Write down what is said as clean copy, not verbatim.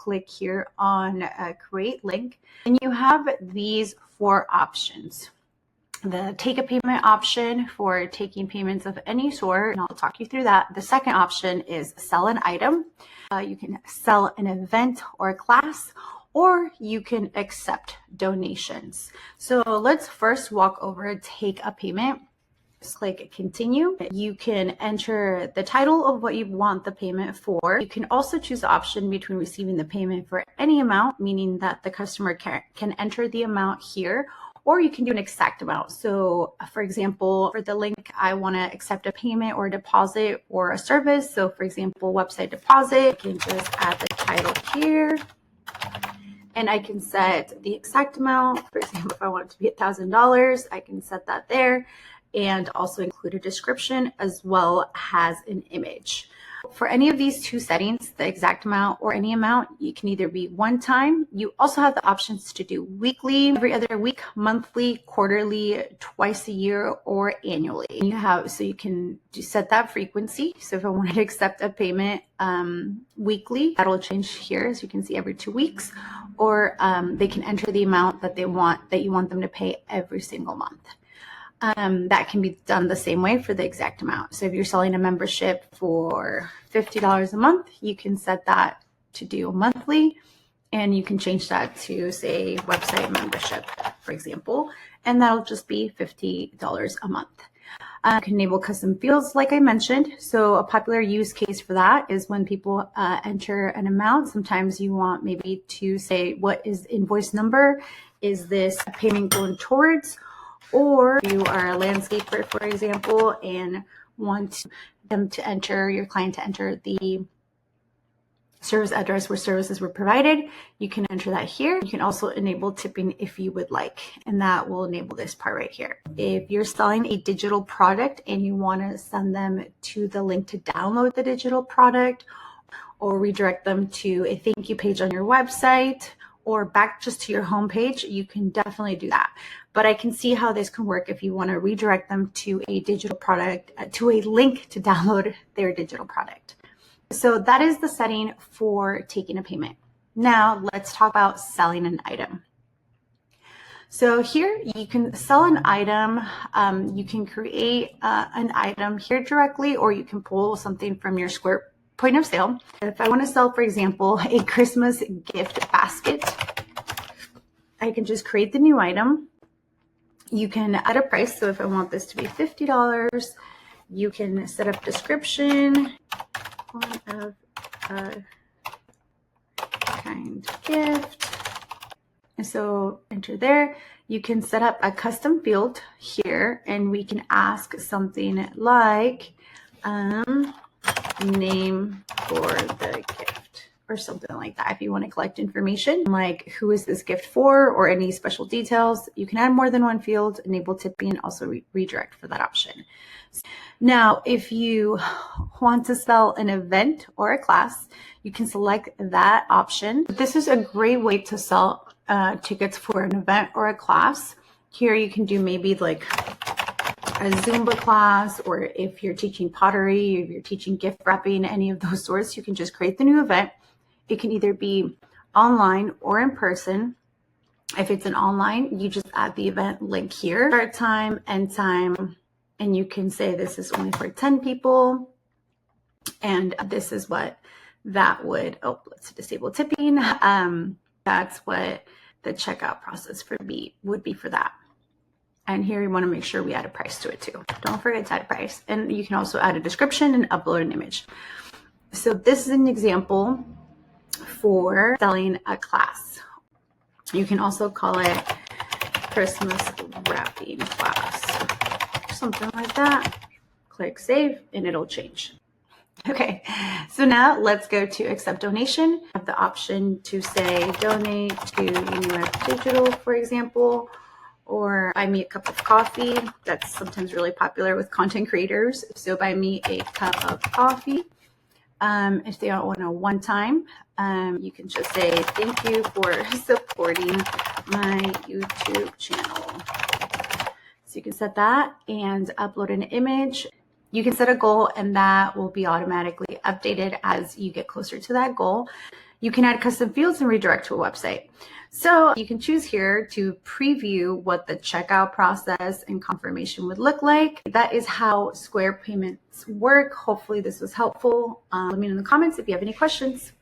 click here on create link, and you have these 4 options. The take a payment option for taking payments of any sort, and I'll talk you through that. The second option is sell an item. You can sell an event or a class, or you can accept donations. So let's first walk over take a payment. Just click continue. You can enter the title of what you want the payment for. You can also choose the option between receiving the payment for any amount, meaning that the customer can enter the amount here, or you can do an exact amount. So for example, for the link, I want to accept a payment or a deposit or a service. So for example, website deposit, I can just add the title here. And I can set the exact amount. For example, if I want it to be $1,000, I can set that there, and also include a description as well as an image. For any of these 2 settings, the exact amount or any amount, you can either be one time. You also have the options to do weekly, every other week, monthly, quarterly, twice a year, or annually. And you can set that frequency. So if I wanted to accept a payment weekly, that'll change here, as you can see, every 2 weeks, or they can enter the amount that you want them to pay every single month. That can be done the same way for the exact amount. So if you're selling a membership for $50 a month, you can set that to do monthly, and you can change that to, say, website membership, for example, and that'll just be $50 a month. You can enable custom fields, like I mentioned. So a popular use case for that is when people enter an amount. Sometimes you want maybe to say, what is invoice number? Is this a payment going towards? Or you are a landscaper, for example, and want your client to enter the service address where services were provided, you can enter that here. You can also enable tipping if you would like, and that will enable this part right here. If you're selling a digital product and you want to send them to the link to download the digital product, or redirect them to a thank you page on your website, or back just to your home page, you can definitely do that. But I can see how this can work if you want to redirect them to a digital product, to a link to download their digital product. So that is the setting for taking a payment. Now let's talk about selling an item. So here you can sell an item. You can create an item here directly, or you can pull something from your Square point of sale. If I want to sell, for example, a Christmas gift basket, I can just create the new item. You can add a price. So if I want this to be $50, you can set up description, one of a kind gift. And so enter there. You can set up a custom field here, and we can ask something like name for the gift, or something like that. If you want to collect information like who is this gift for, or any special details, you can add more than one field, enable tipping, and also redirect for that option. Now, if you want to sell an event or a class, you can select that option. This is a great way to sell tickets for an event or a class. Here you can do maybe like a Zumba class, or if you're teaching pottery, if you're teaching gift wrapping, any of those sorts, you can just create the new event. It can either be online or in person. If it's an online, you just add the event link here, start time, end time, and you can say this is only for 10 people. And this is what that would, let's disable tipping. That's what the checkout process would be for that. And here we want to make sure we add a price to it too. Don't forget to add a price. And you can also add a description and upload an image. So this is an example for selling a class. You can also call it Christmas wrapping class, something like that. Click save and it'll change. Okay, so now let's go to accept donation. I have the option to say donate to UniWeb Digital, for example, or buy me a cup of coffee. That's sometimes really popular with content creators. So buy me a cup of coffee. If they don't want a one time, you can just say thank you for supporting my YouTube channel. So you can set that and upload an image. You can set a goal and that will be automatically updated as you get closer to that goal. You can add custom fields and redirect to a website. So you can choose here to preview what the checkout process and confirmation would look like. That is how Square payments work. Hopefully this was helpful. Let me know in the comments if you have any questions.